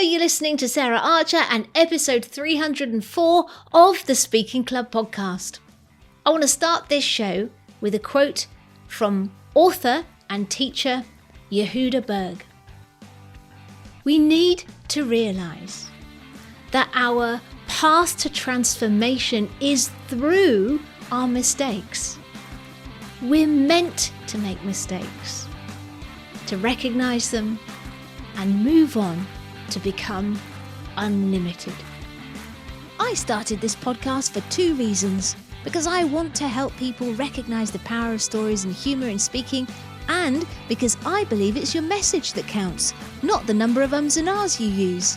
you're listening to Sarah Archer and episode 304 of the Speaking Club podcast. I want to start this show with a quote from author and teacher Yehuda Berg. We need to realise that our path to transformation is through our mistakes. We're meant to make mistakes, to recognise them and move on to become unlimited. I started this podcast for two reasons. Because I want to help people recognise the power of stories and humour in speaking, and because I believe it's your message that counts, not the number of ums and ahs you use.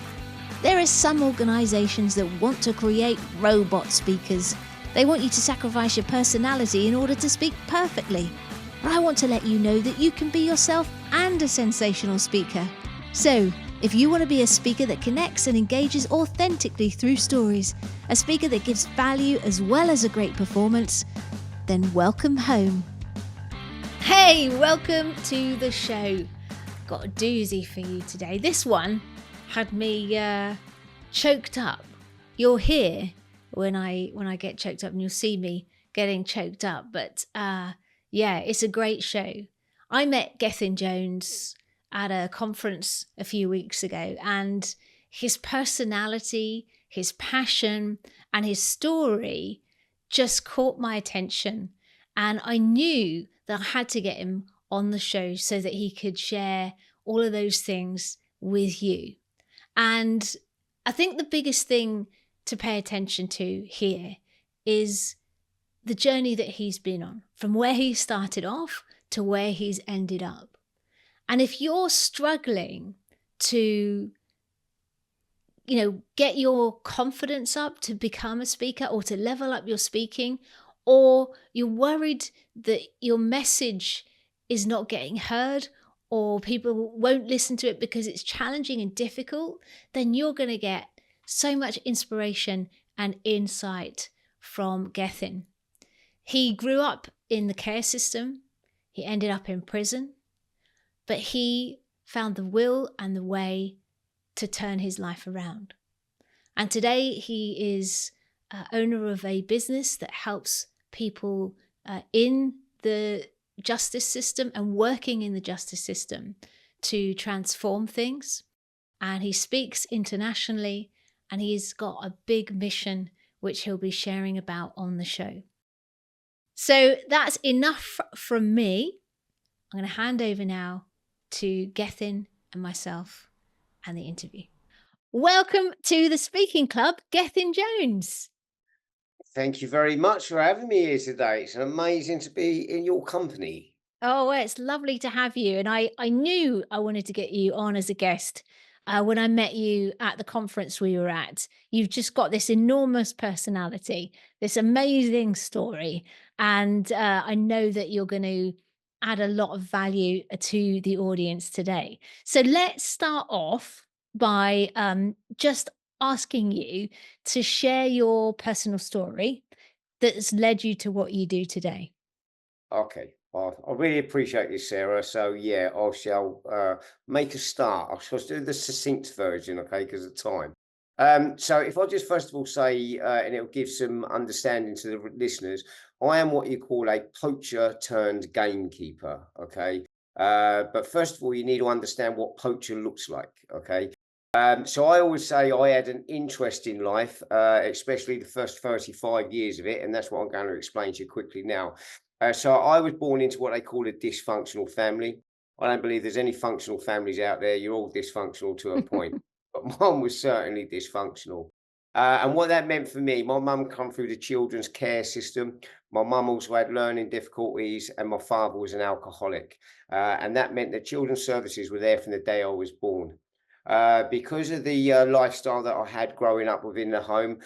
There are some organisations that want to create robot speakers. They want you to sacrifice your personality in order to speak perfectly. But I want to let you know that you can be yourself and a sensational speaker. So, if you want to be a speaker that connects and engages authentically through stories, a speaker that gives value as well as a great performance, then welcome home. Hey, welcome to the show. Got a doozy for you today. This one had me choked up. You'll hear when I get choked up, and you'll see me getting choked up. But yeah, it's a great show. I met Gethin Jones at a conference a few weeks ago, and his personality, his passion, and his story just caught my attention. And I knew that I had to get him on the show so that he could share all of those things with you. And I think the biggest thing to pay attention to here is the journey that he's been on, from where he started off to where he's ended up. And if you're struggling to, get your confidence up to become a speaker or to level up your speaking, or you're worried that your message is not getting heard or people won't listen to it because it's challenging and difficult, then you're going to get so much inspiration and insight from Gethin. He grew up in the care system. He ended up in prison. But he found the will and the way to turn his life around. And today he is owner of a business that helps people in the justice system and working in the justice system to transform things. And he speaks internationally, and he's got a big mission which he'll be sharing about on the show. So that's enough from me. I'm going to hand over now to Gethin and myself and the interview. Welcome to the Speaking Club, Gethin Jones. Thank you very much for having me here today. It's amazing to be in your company. Oh, well, it's lovely to have you. And I knew I wanted to get you on as a guest when I met you at the conference we were at. You've just got this enormous personality, this amazing story. And I know that you're going to add a lot of value to the audience today. So let's start off by just asking you to share your personal story that's led you to what you do today. Okay. Well, I really appreciate this, Sarah. So yeah, I shall make a start. I shall do the succinct version, okay, because of time. So if I just first of all say, and it'll give some understanding to the listeners, I am what you call a poacher turned gamekeeper, okay? But first of all, you need to understand what poacher looks like, okay? So I always say I had an interest in life, especially the first 35 years of it, and that's what I'm going to explain to you quickly now. So I was born into what they call a dysfunctional family. I don't believe there's any functional families out there. You're all dysfunctional to a point, but mine was certainly dysfunctional. And what that meant for me, my mum come through the children's care system. My mum also had learning difficulties, and my father was an alcoholic. And that meant that children's services were there from the day I was born. Because of the lifestyle that I had growing up within the home,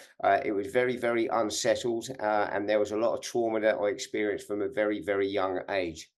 it was very, very unsettled, and there was a lot of trauma that I experienced from a very, very young age.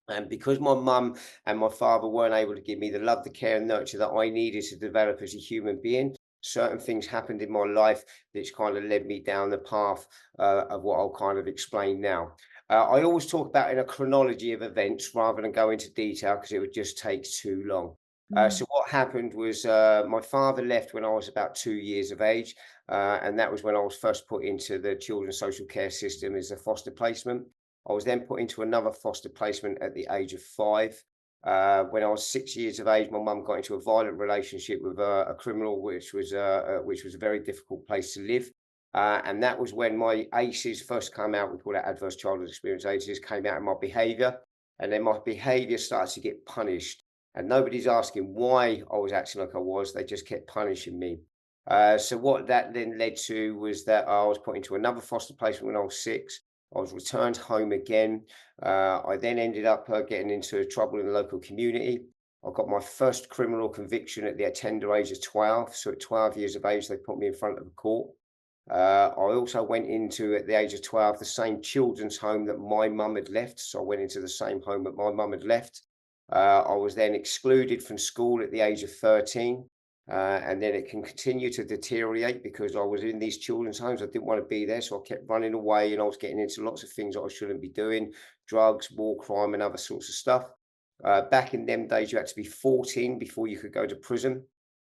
And because my mum and my father weren't able to give me the love, the care, and nurture that I needed to develop as a human being, certain things happened in my life that's kind of led me down the path of what I'll kind of explain now. I always talk about in a chronology of events rather than go into detail because it would just take too long. Mm. So what happened was my father left when I was about 2 years of age, and that was when I was first put into the children's social care system as a foster placement. I was then put into another foster placement at the age of 5. When I was 6 years of age, my mum got into a violent relationship with a criminal, which was a very difficult place to live. And that was when my ACEs first came out. We call it adverse childhood experience ACEs, came out in my behaviour, and then my behaviour started to get punished. And nobody's asking why I was acting like I was. They just kept punishing me. So what that then led to was that I was put into another foster placement when I was 6. I was returned home again. I then ended up getting into trouble in the local community. I got my first criminal conviction at the tender age of 12. So at 12 years of age, they put me in front of a court. I also went into, at the age of 12, the same children's home that my mum had left. So I went into the same home that my mum had left. I was then excluded from school at the age of 13. And then it can continue to deteriorate because I was in these children's homes. I didn't want to be there. So I kept running away and I was getting into lots of things that I shouldn't be doing: drugs, war crime, and other sorts of stuff. Back in them days, you had to be 14 before you could go to prison.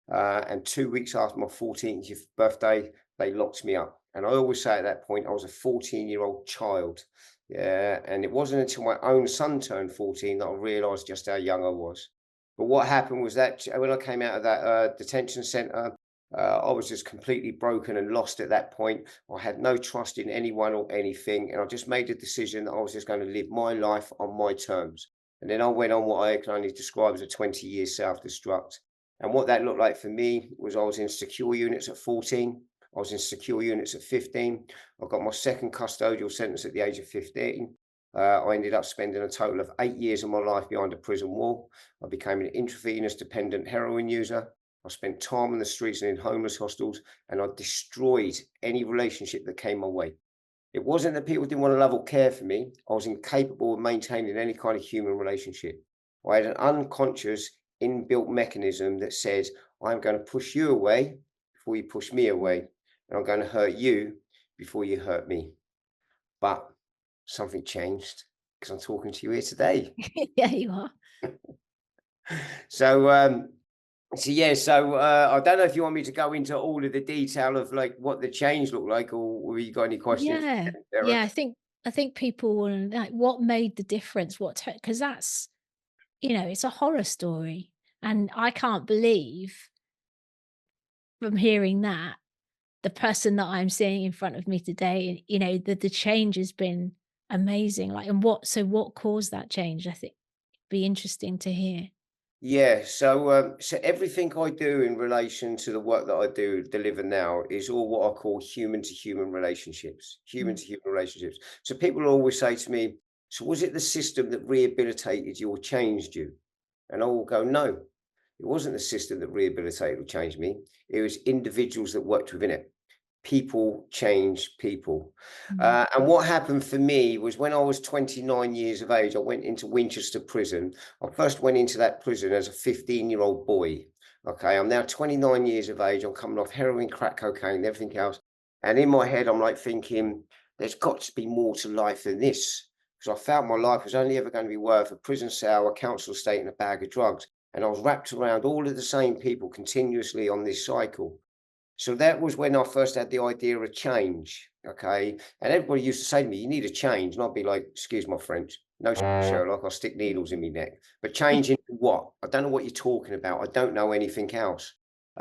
And 2 weeks after my 14th birthday, they locked me up. And I always say at that point, I was a 14-year-old child. Yeah. And it wasn't until my own son turned 14 that I realized just how young I was. But what happened was that when I came out of that detention center, I was just completely broken and lost at that point. I had no trust in anyone or anything. And I just made a decision that I was just going to live my life on my terms. And then I went on what I can only describe as a 20-year self-destruct. And what that looked like for me was I was in secure units at 14. I was in secure units at 15. I got my second custodial sentence at the age of 15. I ended up spending a total of 8 years of my life behind a prison wall. I became an intravenous dependent heroin user. I spent time on the streets and in homeless hostels, and I destroyed any relationship that came my way. It wasn't that people didn't want to love or care for me. I was incapable of maintaining any kind of human relationship. I had an unconscious inbuilt mechanism that said, I'm going to push you away before you push me away, and I'm going to hurt you before you hurt me. But something changed because I'm talking to you here today. Yeah, you are. So, I don't know if you want me to go into all of the detail of like what the change looked like, or you got any questions, Yeah. Sarah? Yeah, I think people will like, what made the difference? Because that's, it's a horror story, and I can't believe from hearing that the person that I'm seeing in front of me today, the change has been amazing. Like, and what caused that change? I think be interesting to hear. Yeah, so everything I do in relation to the work that I do deliver now is all what I call human to human relationships. Human Mm. to human relationships. So people always say to me, "So was it the system that rehabilitated you or changed you?" And I will go, "No, it wasn't the system that rehabilitated or changed me. It was individuals that worked within it. People change people." Mm. And what happened for me was when I was 29 years of age, I went into Winchester prison. I first went into that prison as a 15-year-old boy. Okay, I'm now 29 years of age. I'm coming off heroin, crack cocaine, everything else. And in my head, I'm like thinking, there's got to be more to life than this. Because I felt my life was only ever going to be worth a prison cell, a council estate, and a bag of drugs. And I was wrapped around all of the same people continuously on this cycle. So that was when I first had the idea of change. Okay. And everybody used to say to me, you need a change. And I'd be like, excuse my French. No, Sherlock, I'll stick needles in my neck. But change into what? I don't know what you're talking about. I don't know anything else.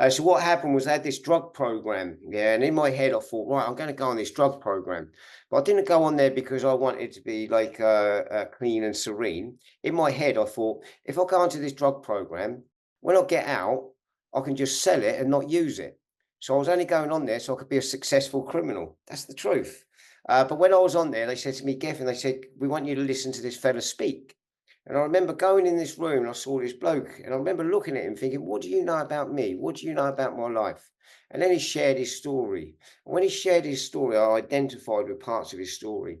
So what happened was I had this drug program. Yeah. And in my head, I thought, right, I'm going to go on this drug program. But I didn't go on there because I wanted to be like clean and serene. In my head, I thought, if I go onto this drug program, when I get out, I can just sell it and not use it. So I was only going on there so I could be a successful criminal. That's the truth. But when I was on there, they said to me, Gethin, they said, we want you to listen to this fella speak. And I remember going in this room and I saw this bloke and I remember looking at him thinking, what do you know about me? What do you know about my life? And then he shared his story. And when he shared his story, I identified with parts of his story.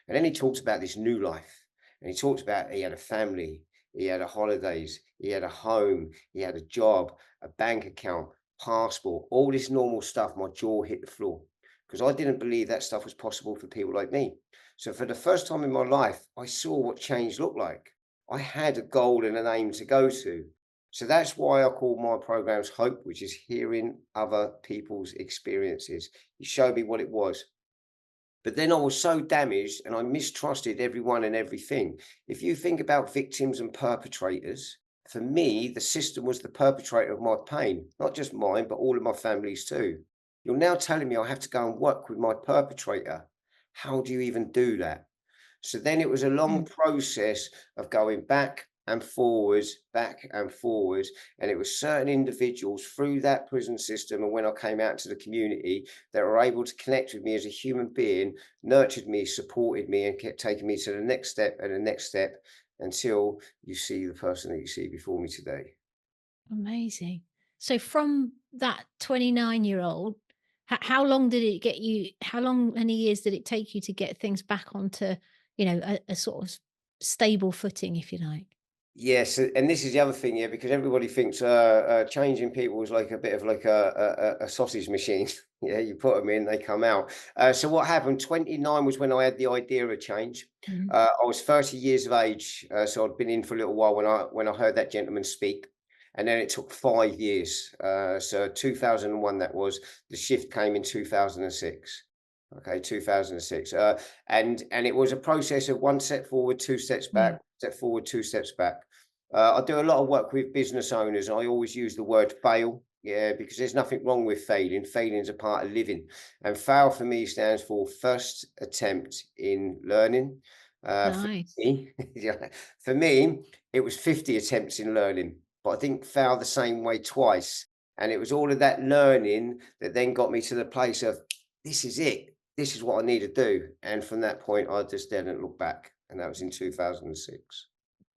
And then he talks about this new life. And he talks about he had a family, he had a holidays, he had a home, he had a job, a bank account, passport, all this normal stuff. My jaw hit the floor because I didn't believe that stuff was possible for people like me. So for the first time in my life, I saw what change looked like. I had a goal and an aim to go to. So that's why I call my programs Hope, which is hearing other people's experiences. He showed me what it was. But then I was so damaged and I mistrusted everyone and everything. If you think about victims and perpetrators, for me, the system was the perpetrator of my pain, not just mine, but all of my family's too. You're now telling me I have to go and work with my perpetrator. How do you even do that? So then it was a long Mm. process of going back and forwards. And it was certain individuals through that prison system. And when I came out to the community, that were able to connect with me as a human being, nurtured me, supported me, and kept taking me to the next step and the next step until you see the person that you see before me today. Amazing. So from that 29-year-old, how long did it get you? How long, many years did it take you to get things back onto, a sort of stable footing, if you like? Yes, and this is the other thing, yeah, because everybody thinks changing people is like a bit of like a sausage machine. Yeah, you put them in, they come out. So what happened? 29 was when I had the idea of a change. Mhm. I was 30 years of age, so I'd been in for a little while when I heard that gentleman speak, and then it took 5 years. So 2001, that was the shift came in 2006. Okay, 2006. And it was a process of one step forward, two steps Yeah. back, step forward, two steps back. I do a lot of work with business owners. I always use the word fail, yeah, because there's nothing wrong with failing. Failing is a part of living. And fail for me stands for first attempt in learning. For Nice. me, yeah, for me, it was 50 attempts in learning, but I didn't fail the same way twice. And it was all of that learning that then got me to the place of this is it. This is what I need to do. And from that point, I just didn't look back. And that was in 2006.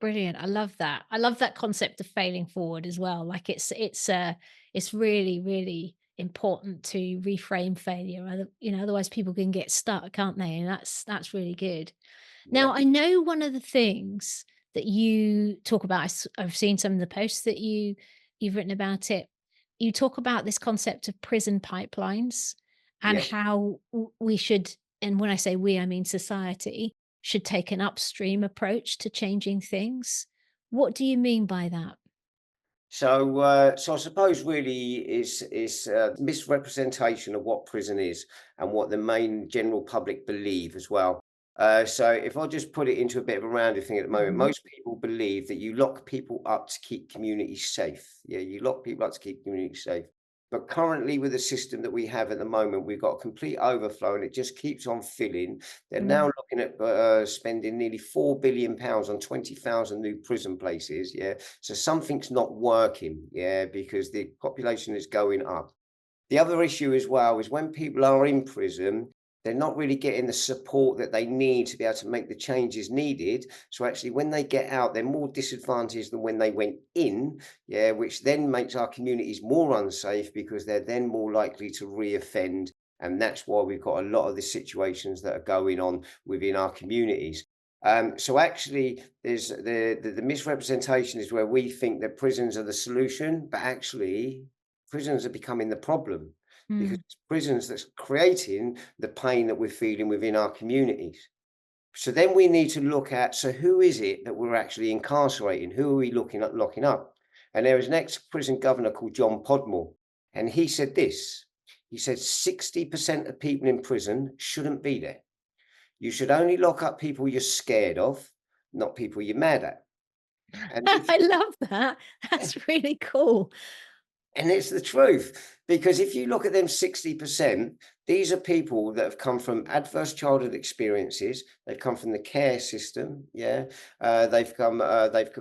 Brilliant. I love that. I love that concept of failing forward as well. Like it's really, really important to reframe failure. Otherwise people can get stuck, can't they? And that's really good. Yeah. Now, I know one of the things that you talk about, I've seen some of the posts that you've written about it. You talk about this concept of prison pipelines and Yes. how we should, and when I say we, I mean society, should take an upstream approach to changing things. What do you mean by that? So I suppose really is misrepresentation of what prison is and what the main general public believe as well. So if I just put it into a bit of a rounded thing at the moment, Mhm. most people believe that you lock people up to keep communities safe. Yeah, you lock people up to keep communities safe. But currently, with the system that we have at the moment, we've got a complete overflow, and it just keeps on filling. They're now Mm, looking at spending nearly £4 billion on 20,000 new prison places. Yeah, so something's not working, yeah, because the population is going up. The other issue as well is when people are in prison, they're not really getting the support that they need to be able to make the changes needed. So actually, when they get out, they're more disadvantaged than when they went in, yeah, which then makes our communities more unsafe because they're then more likely to reoffend. And that's why we've got a lot of the situations that are going on within our communities. So actually, there's the misrepresentation is where we think that prisons are the solution, but actually, prisons are becoming the problem because mm, it's prisons that's creating the pain that we're feeling within our communities. So then we need to look at so who is it that we're actually incarcerating? Who are we looking at locking up? And there was an ex-prison governor called John Podmore, and he said this. He said 60% of people in prison shouldn't be there. You should only lock up people you're scared of, not people you're mad at. And if I love that. That's really cool. And it's the truth, because if you look at them 60%, these are people that have come from adverse childhood experiences. They've come from the care system, yeah. They've come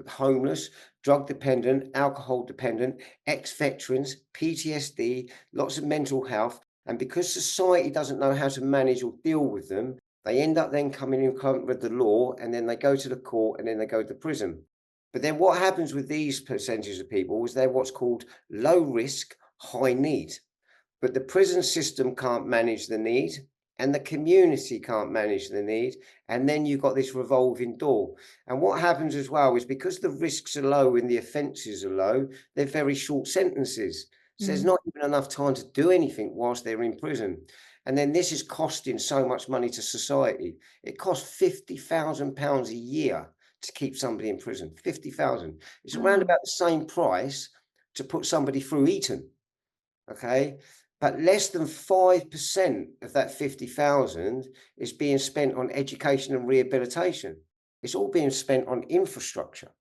homeless, drug dependent, alcohol dependent, ex-veterans, PTSD, lots of mental health. And because society doesn't know how to manage or deal with them, they end up then coming in contact with the law, and then they go to the court, and then they go to prison. But then what happens with these percentages of people is they're what's called low risk, high need. But the prison system can't manage the need, and the community can't manage the need. And then you've got this revolving door. And what happens as well is because the risks are low and the offences are low, they're very short sentences. So there's Mm, not even enough time to do anything whilst they're in prison. And then this is costing so much money to society. It costs £50,000 a year to keep somebody in prison. 50,000. It's around Wow. about the same price to put somebody through Eton. Okay. But less than 5% of that 50,000 is being spent on education and rehabilitation. It's all being spent on infrastructure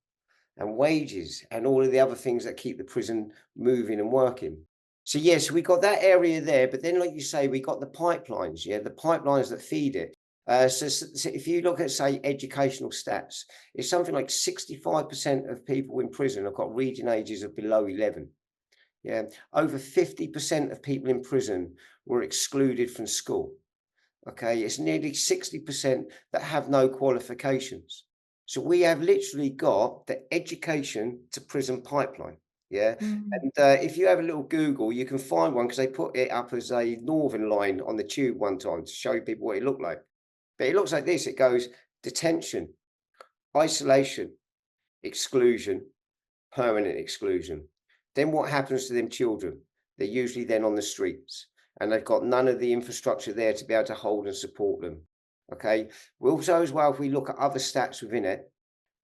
and wages and all of the other things that keep the prison moving and working. So yes, we got that area there, but then, like you say, we got the pipelines, yeah, the pipelines that feed it. So if you look at, say, educational stats, it's something like 65% of people in prison have got reading ages of below 11. Yeah, over 50% of people in prison were excluded from school. Okay, it's nearly 60% that have no qualifications. So we have literally got the education to prison pipeline. Yeah, Mm. and if you have a little Google, you can find one because they put it up as a northern line on the tube one time to show people what it looked like. But it looks like this. It goes detention, isolation, exclusion, permanent exclusion. Then what happens to them children? They're usually then on the streets and they've got none of the infrastructure there to be able to hold and support them. Okay. We also, as well, if we look at other stats within it,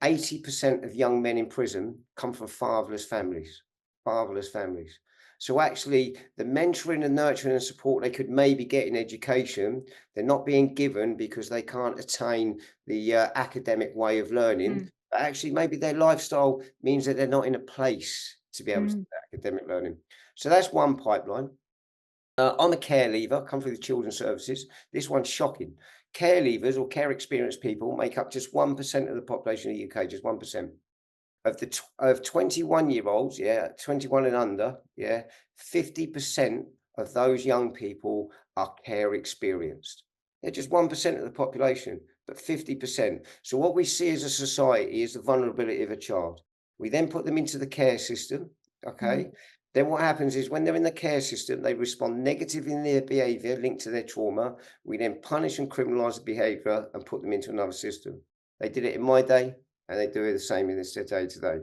80% of young men in prison come from fatherless families. Fatherless families. So actually, the mentoring and nurturing and support they could maybe get in education, they're not being given because they can't attain the academic way of learning. Mm. But actually, maybe their lifestyle means that they're not in a place to be able to do Mm. academic learning. So that's one pipeline. I'm a care leaver, come through the children's services. This one's shocking. Care leavers or care experienced people make up just 1% of the population of the UK, just 1%. Of 21-year-olds, yeah, 21 and under, yeah, 50% of those young people are care experienced. They're just 1% of the population, but 50%. So what we see as a society is the vulnerability of a child. We then put them into the care system, Mm. okay? Then what happens is when they're in the care system, they respond negatively in their behavior linked to their trauma. We then punish and criminalize the behavior and put them into another system. They did it in my day, and they do it the same in this day today.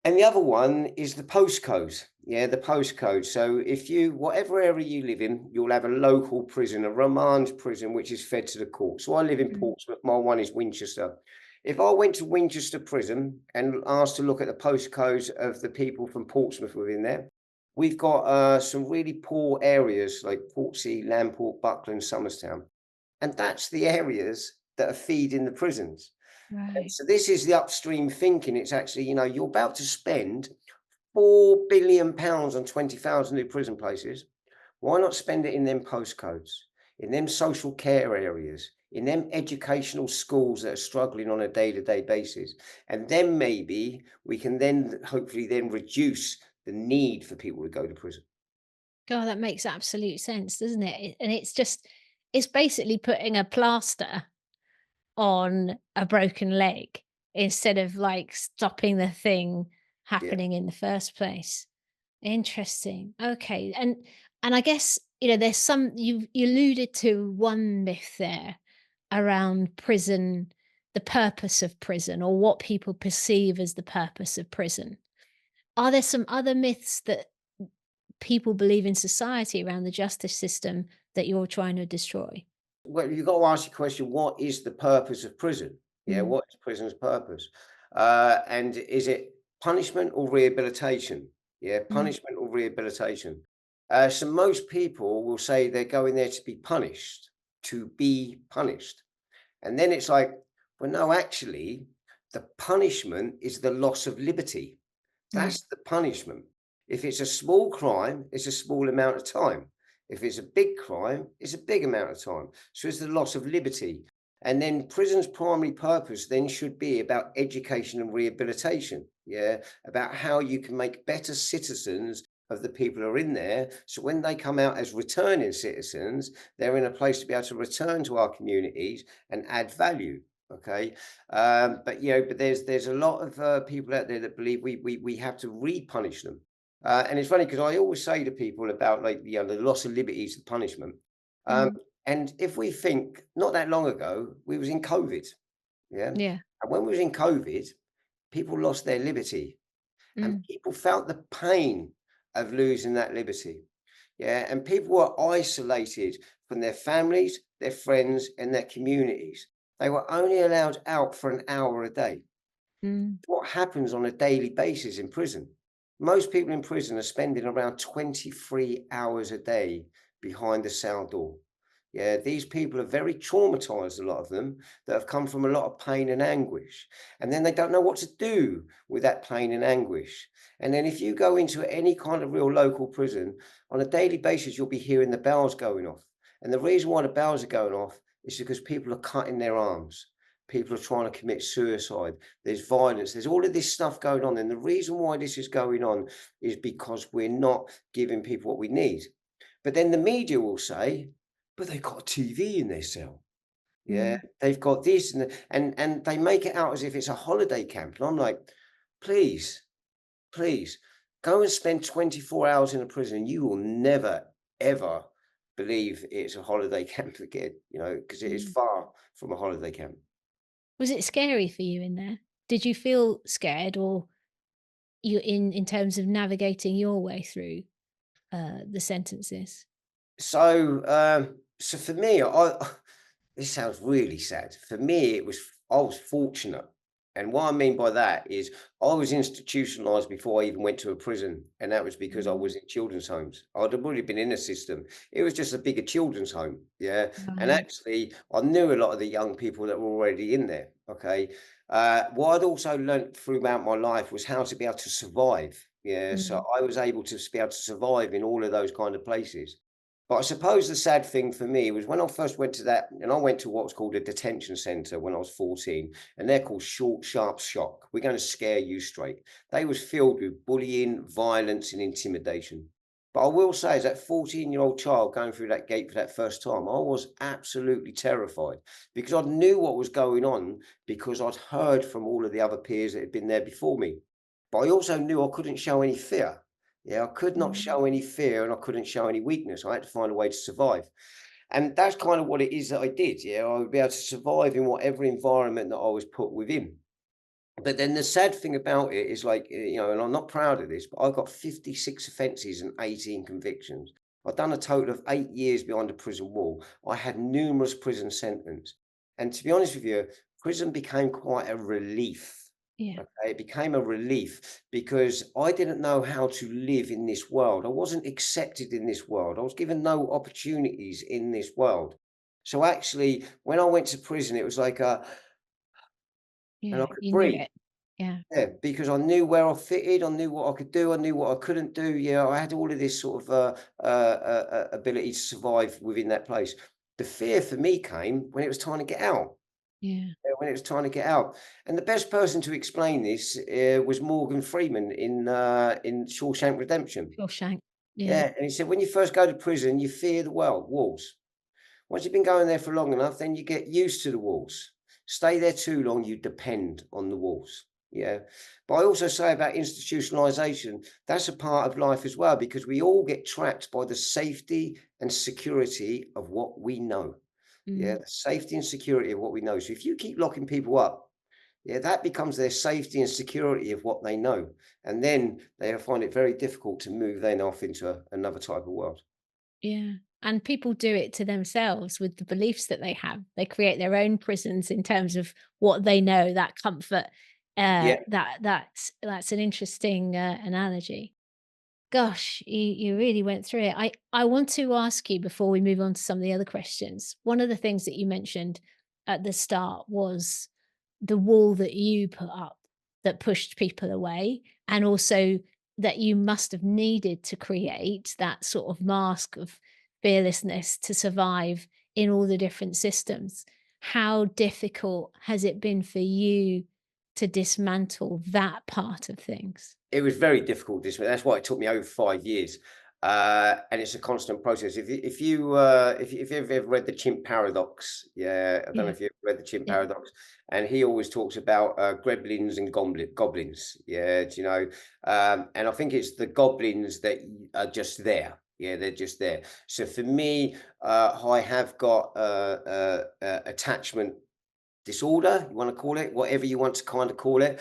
And the other one is the postcode. Yeah, the postcode. So if you, whatever area you live in, you'll have a local prison, a remand prison, which is fed to the court. So I live in Mm. Portsmouth. My one is Winchester. If I went to Winchester prison and asked to look at the postcodes of the people from Portsmouth within there, we've got some really poor areas like Portsea, Lamport, Buckland, Somerstown. And that's the areas that are feeding the prisons. Right. So this is the upstream thinking. It's actually, you're about to spend £4 billion on 20,000 new prison places. Why not spend it in them postcodes, in them social care areas, in them educational schools that are struggling on a day-to-day basis? And then maybe we can then hopefully then reduce the need for people to go to prison. God, that makes absolute sense, doesn't it? And it's just, it's basically putting a plaster on a broken leg instead of like stopping the thing Yeah. happening in the first place. Interesting. Okay. And I guess, there's some you alluded to one myth there around prison, the purpose of prison or what people perceive as the purpose of prison. Are there some other myths that people believe in society around the justice system that you're trying to destroy? Well, you've got to ask your question, what is the purpose of prison? Yeah, Mm. what is prison's purpose? And is it punishment or rehabilitation? Yeah, Mm. punishment or rehabilitation. So most people will say they're going there to be punished, to be punished. And then it's like, well, no, actually, the punishment is the loss of liberty. Mm. That's the punishment. If it's a small crime, it's a small amount of time. If it's a big crime, it's a big amount of time. So it's the loss of liberty. And then prison's primary purpose then should be about education and rehabilitation. Yeah. About how you can make better citizens of the people who are in there. So when they come out as returning citizens, they're in a place to be able to return to our communities and add value. Okay. But there's a lot of people out there that believe we have to repunish them. And it's funny because I always say to people about like the loss of liberty is the punishment. Um, Mm. and if we think not that long ago, we was in COVID, yeah, Yeah. and when we was in COVID, people lost their liberty, and Mm. people felt the pain of losing that liberty, yeah, and people were isolated from their families, their friends, and their communities. they were only allowed out for an hour a day. Mm. What happens on a daily basis in prison? Most people in prison are spending around 23 hours a day behind the cell door. Yeah, these people are very traumatized, a lot of them, that have come from a lot of pain and anguish. And then they don't know what to do with that pain and anguish. And then if you go into any kind of real local prison, on a daily basis, you'll be hearing the bells going off. And the reason why the bells are going off is because people are cutting their arms. People are trying to commit suicide. There's violence. There's all of this stuff going on. And the reason why this is going on is because we're not giving people what we need. But then the media will say, but they've got a TV in their cell. Yeah, Mm. they've got this and they make it out as if it's a holiday camp. And I'm like, please, please go and spend 24 hours in a prison. You will never, ever believe it's a holiday camp again, because it is Mm. far from a holiday camp. Was it scary for you in there? Did you feel scared, or you in terms of navigating your way through the sentences? So for me, I this sounds really sad. For me, I was fortunate. And what I mean by that is I was institutionalized before I even went to a prison. And that was because I Mm. was in children's homes. I'd have already been in a system. It was just a bigger children's home. Yeah. And Right. actually, I knew a lot of the young people that were already in there. Okay. What I'd also learned throughout my life was how to be able to survive. Yeah. So Mm. I was able to be able to survive in all of those kind of places. But I suppose the sad thing for me was when I first went to that, and I went to what's called a detention center when I was 14, and they're called short, sharp shock. We're going to scare you straight. They was filled with bullying, violence, and intimidation. But I will say, as that 14-year-old child going through that gate for that first time, I was absolutely terrified because I knew what was going on because I'd heard from all of the other peers that had been there before me. But I also knew I couldn't show any fear. Yeah, I could not Mm. show any fear and I couldn't show any weakness. I had to find a way to survive. And that's kind of what it is that I did. Yeah, I would be able to survive in whatever environment that I was put within. But then the sad thing about it is like, and I'm not proud of this, but I've got 56 offences and 18 convictions. I've done a total of 8 years behind a prison wall. I had numerous prison sentences. And to be honest with you, prison became quite a relief. Yeah. Okay, it became a relief because I didn't know how to live in this world. I wasn't accepted in this world. I was given no opportunities in this world. So actually, when I went to prison, it was like and I Yeah. could You knew breathe. it. Yeah. Yeah, because I knew where I fitted, I knew what I could do, I knew what I couldn't do. Yeah, I had all of this sort of ability to survive within that place. The fear for me came when it was time to get out. Yeah. Yeah, when it was time to get out, and the best person to explain this was Morgan Freeman in Shawshank Redemption. Shawshank. Yeah. Yeah, and he said, when you first go to prison, you fear the world walls. Once you've been going there for long enough, then you get used to the walls. Stay there too long, you depend on the walls. Yeah. But I also say about institutionalization, that's a part of life as well, because we all get trapped by the safety and security of what we know. Yeah. Mm. The safety and security of what we know. So if you keep locking people up, yeah, that becomes their safety and security of what they know. And then they find it very difficult to move then off into another type of world. Yeah. And people do it to themselves with the beliefs that they have. They create their own prisons in terms of what they know, that comfort. Yeah. That's an interesting analogy. Gosh, you really went through it. I want to ask you before we move on to some of the other questions. One of the things that you mentioned at the start was the wall that you put up that pushed people away, and also that you must have needed to create that sort of mask of fearlessness to survive in all the different systems. How difficult has it been for you to dismantle that part of things? It was very difficult this way. That's why it took me over 5 years, and it's a constant process. If you've ever read The Chimp Paradox, yeah, I don't know Yeah, if you've read The Chimp yeah. Paradox, and he always talks about, gremlins and goblins, yeah, do you know? And I think it's the goblins that are just there. Yeah, they're just there. So for me, I have got, attachment disorder, you want to call it, whatever you want to kind of call it.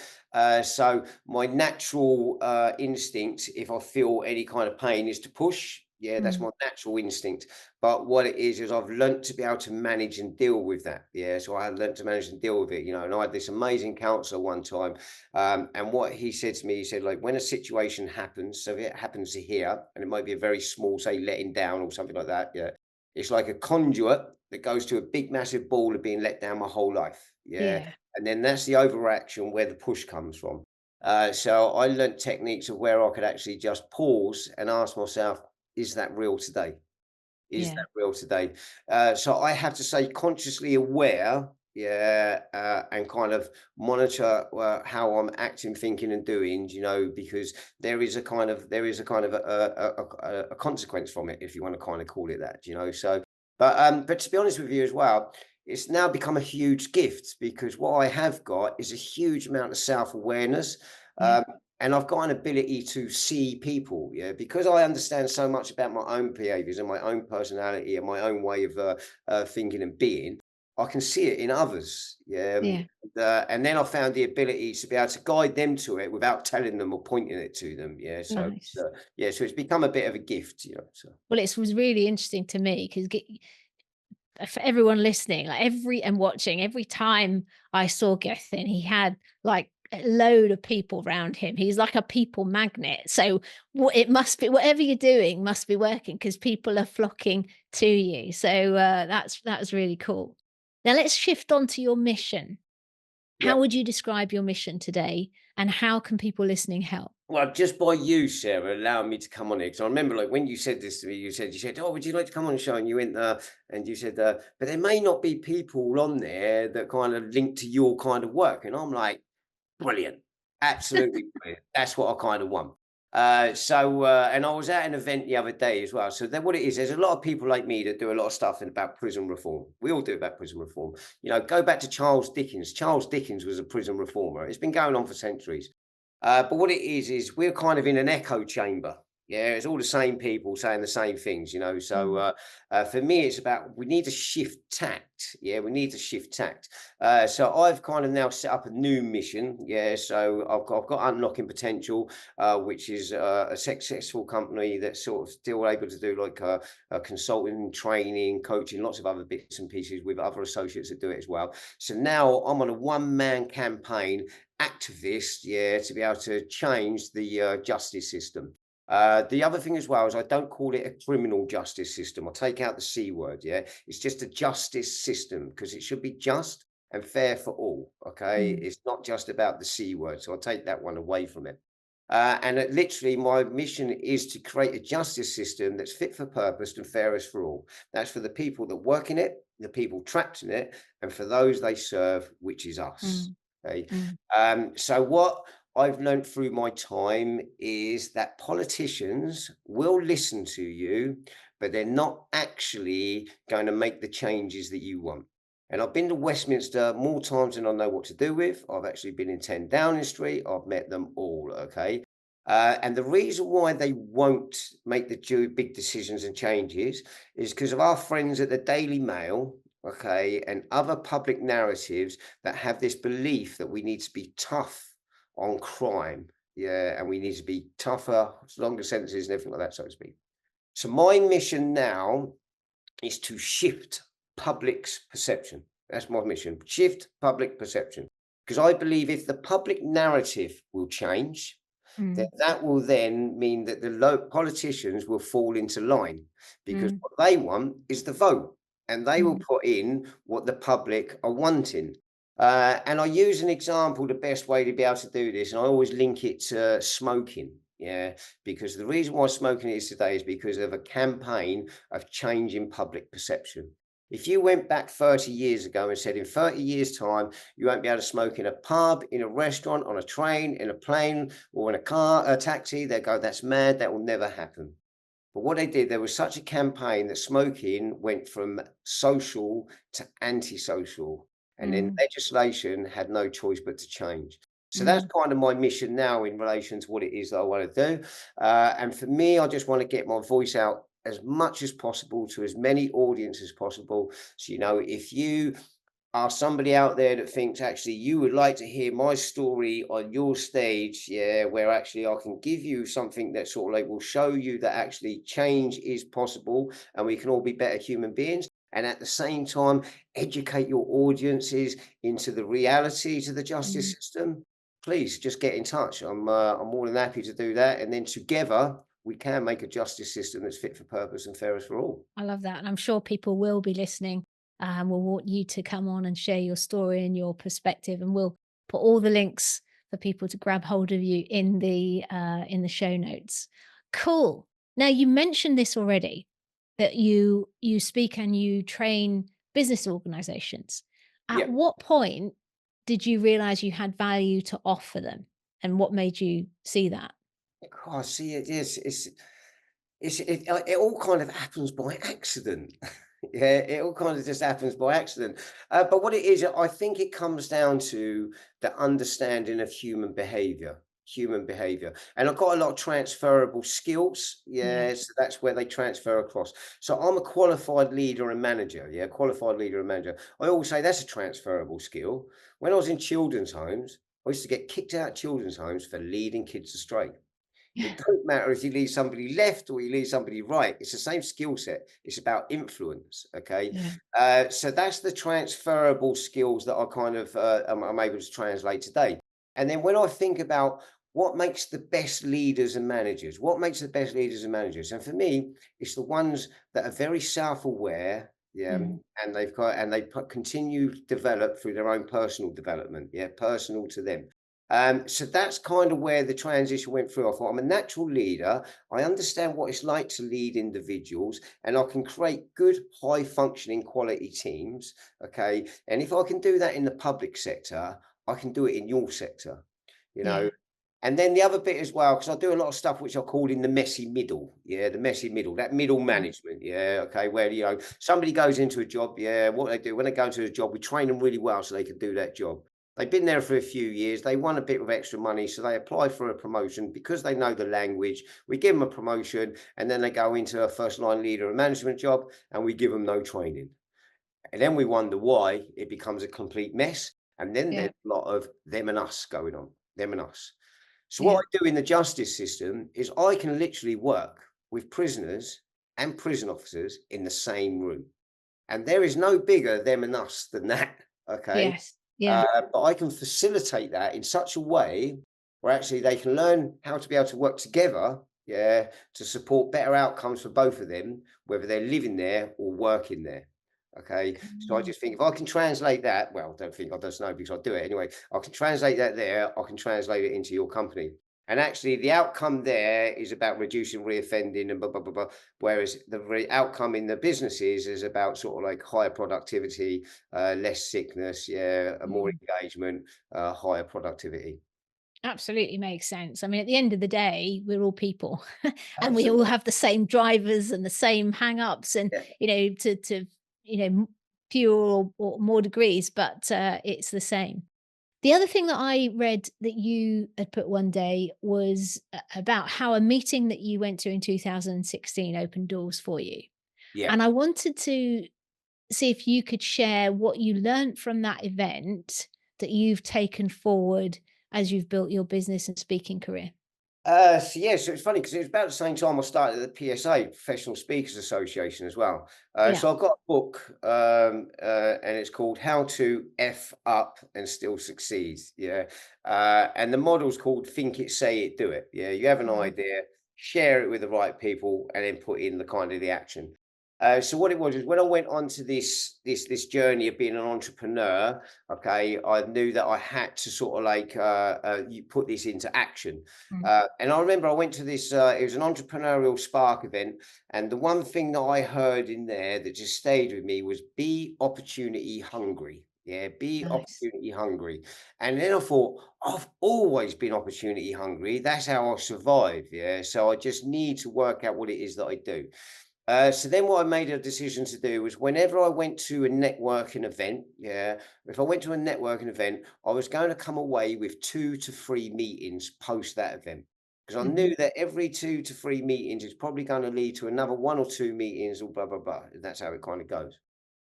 So my natural instinct, if I feel any kind of pain, is to push. Yeah, that's Mm. my natural instinct. But what it is I've learnt to be able to manage and deal with that. Yeah, so I had learnt to manage and deal with it, and I had this amazing counselor one time. And what he said to me, he said, like, when a situation happens, so if it happens to here, and it might be a very small, say, letting down or something like that, yeah, it's like a conduit that goes to a big, massive ball of being let down my whole life. Yeah. Yeah. And then that's the overaction where the push comes from. So I learnt techniques of where I could actually just pause and ask myself, is that real today? Is Yeah. that real today? So I have to say consciously aware, yeah, and kind of monitor how I'm acting, thinking, and doing. Because there is a kind of a consequence from it, if you want to kind of call it that. So, but to be honest with you as well, it's now become a huge gift because what I have got is a huge amount of self awareness. Yeah. And I've got an ability to see people, yeah, because I understand so much about my own behaviors and my own personality and my own way of thinking and being. I can see it in others, yeah, Yeah. and then I found the ability to be able to guide them to it without telling them or pointing it to them, yeah. So, Nice. yeah, so it's become a bit of a gift. So Well, it was really interesting to me because for everyone listening, like and watching, every time I saw Gethin, he had like a load of people around him. He's like a people magnet. So what it must be, whatever you're doing must be working because people are flocking to you. So that's really cool. Now let's shift on to your mission. yeah. How would you describe your mission today, and how can people listening help? Well, just by you, Sarah, allowing me to come on here, because I remember, like, when you said this to me, you said, "Oh, would you like to come on the show?" And you went, and you said, "But there may not be people on there that kind of link to your kind of work." And I'm like, brilliant. Absolutely brilliant. That's what I kind of want. And I was at an event the other day as well. So then what it is, there's a lot of people like me that do a lot of stuff about prison reform. We all do about prison reform. Go back to Charles Dickens. Charles Dickens was a prison reformer. It's been going on for centuries. But what it is we're kind of in an echo chamber. Yeah, it's all the same people saying the same things. So Mm, for me, it's about we need to shift tact. Yeah, we need to shift tact. So I've kind of now set up a new mission. Yeah, so I've got Unlocking Potential, which is a successful company that's sort of still able to do like consulting, training, coaching, lots of other bits and pieces with other associates that do it as well. So now I'm on a one-man campaign activist, yeah, to be able to change the justice system. The other thing as well is I don't call it a criminal justice system. I take out the C word, yeah. It's just a justice system because it should be just and fair for all. Okay. mm, It's not just about the C word. So I take that one away from it. Literally, my mission is to create a justice system that's fit for purpose and fairest for all. That's for the people that work in it, the people trapped in it, and for those they serve, which is us. mm, Okay. mm, So what I've learned through my time is that politicians will listen to you, but they're not actually going to make the changes that you want. And I've been to Westminster more times than I know what to do with. I've actually been in 10 Downing Street. I've met them all. Okay. And the reason why they won't make the big decisions and changes is because of our friends at the Daily Mail, okay, and other public narratives that have this belief that we need to be tough on crime. Yeah, and we need to be tougher, longer sentences and everything like that, so to speak. So my mission now is to shift public's perception. That's my mission. Shift public perception. Because I believe if the public narrative will change, then mm, that will then mean that the politicians will fall into line because mm, what they want is the vote and they will mm, put in what the public are wanting. And I use an example, the best way to be able to do this, and I always link it to smoking. Yeah, because the reason why smoking is today is because of a campaign of changing public perception. If you went back 30 years ago and said in 30 years' time, you won't be able to smoke in a pub, in a restaurant, on a train, in a plane, or in a car, a taxi, they go, that's mad, that will never happen. But what they did, there was such a campaign that smoking went from social to anti-social, and then mm, legislation had no choice but to change. So that's mm. kind of my mission now in relation to what it is that I want to do. And for me, I just want to get my voice out as much as possible to as many audience as possible. So, if you are somebody out there that thinks actually you would like to hear my story on your stage, yeah, where actually I can give you something that sort of like will show you that actually change is possible and we can all be better human beings. And at the same time, educate your audiences into the realities of the justice Mm. system. Please just get in touch. I'm more than happy to do that. And then together we can make a justice system that's fit for purpose and fairest for all. I love that. And I'm sure people will be listening and will want you to come on and share your story and your perspective. And we'll put all the links for people to grab hold of you in the show notes. Cool. Now you mentioned this already that you speak and you train business organizations. At Yeah. what point did you realize you had value to offer them? And what made you see that? God, see, it is. It all kind of happens by accident. Yeah, it all kind of just happens by accident. But what it is, I think it comes down to the understanding of human behavior. And I've got a lot of transferable skills. Yeah. Yeah, so that's where they transfer across. So I'm a qualified leader and manager. Yeah, qualified leader and manager. I always say that's a transferable skill. When I was in children's homes, I used to get kicked out of children's homes for leading kids astray. Yeah. It don't matter if you lead somebody left or you lead somebody right. It's the same skill set. It's about influence. Okay. Yeah. So that's the transferable skills that I kind of I'm able to translate today. And then when I think about what makes the best leaders and managers, what makes the best leaders and managers, and for me, it's the ones that are very self-aware. Yeah, Mm. and continue to develop through their own personal development. Yeah, personal to them. So that's kind of where the transition went through. I thought I'm a natural leader. I understand what it's like to lead individuals, and I can create good, high functioning quality teams. Okay. And if I can do that in the public sector, I can do it in your sector, you Yeah. know. And then the other bit as well, because I do a lot of stuff which I call in the messy middle. Yeah, the messy middle, that middle Mm. management. Yeah, okay, where somebody goes into a job. Yeah, what they do when they go into a job, we train them really well so they can do that job. They've been there for a few years. They want a bit of extra money, so they apply for a promotion because they know the language. We give them a promotion, and then they go into a first line leader and management job, and we give them no training. And then we wonder why it becomes a complete mess. And then Yeah. there's a lot of them and us going on, them and us. So what Yeah. I do in the justice system is I can literally work with prisoners and prison officers in the same room. And there is no bigger them and us than that. Okay. Yes. Yeah. But I can facilitate that in such a way where actually they can learn how to be able to work together, yeah, to support better outcomes for both of them, whether they're living there or working there. Okay. So I Mm. just think if I can translate that, well, don't think I just know because I do it anyway. I can translate that there, I can translate it into your company. And actually, the outcome there is about reducing reoffending and blah, blah, blah, blah. Whereas the outcome in the businesses is about sort of like higher productivity, less sickness, yeah, more Mm. engagement, higher productivity. Absolutely makes sense. I mean, at the end of the day, we're all people and we all Absolutely. have the same drivers and the same hang-ups and, Yeah. to fewer or more degrees, but it's the same. The other thing that I read that you had put one day was about how a meeting that you went to in 2016 opened doors for you. Yeah. And I wanted to see if you could share what you learned from that event that you've taken forward as you've built your business and speaking career. So it's funny because it was about the same time I started at the PSA, Professional Speakers Association, as well. Yeah. So I've got a book, and it's called "How to F Up and Still Succeed." Yeah, and the model's called "Think It, Say It, Do It." Yeah, you have an Mhm. idea, share it with the right people, and then put in the kind of the action. So what it was is when I went on to this journey of being an entrepreneur, okay, I knew that I had to sort of like you put this into action. Mm. And I remember I went to this, it was an entrepreneurial spark event. And the one thing that I heard in there that just stayed with me was be opportunity hungry. Yeah, be Nice. opportunity hungry. And then I thought, I've always been opportunity hungry. That's how I survive. Yeah. So I just need to work out what it is that I do. So then what I made a decision to do was whenever I went to a networking event, yeah, if I went to a networking event, I was going to come away with 2 to 3 meetings post that event. Because I Mhm. knew that every 2 to 3 meetings is probably going to lead to another 1 or 2 meetings or blah, blah, blah. And that's how it kind of goes.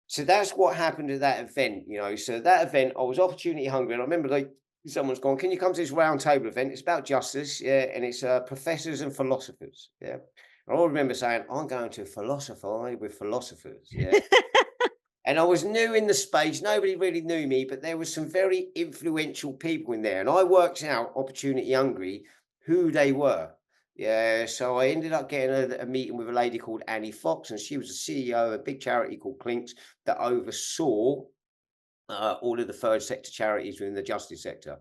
So that's what happened at that event, So that event, I was opportunity hungry, and I remember like someone's gone, "Can you come to this round table event? It's about justice, yeah, and it's professors and philosophers, yeah." And I remember saying, "I'm going to philosophize with philosophers, yeah." And I was new in the space. Nobody really knew me, but there was some very influential people in there, and I worked out opportunity hungry who they were. Yeah, so I ended up getting a meeting with a lady called Annie Fox, and she was the CEO of a big charity called Clinks that oversaw all of the third sector charities within the justice sector.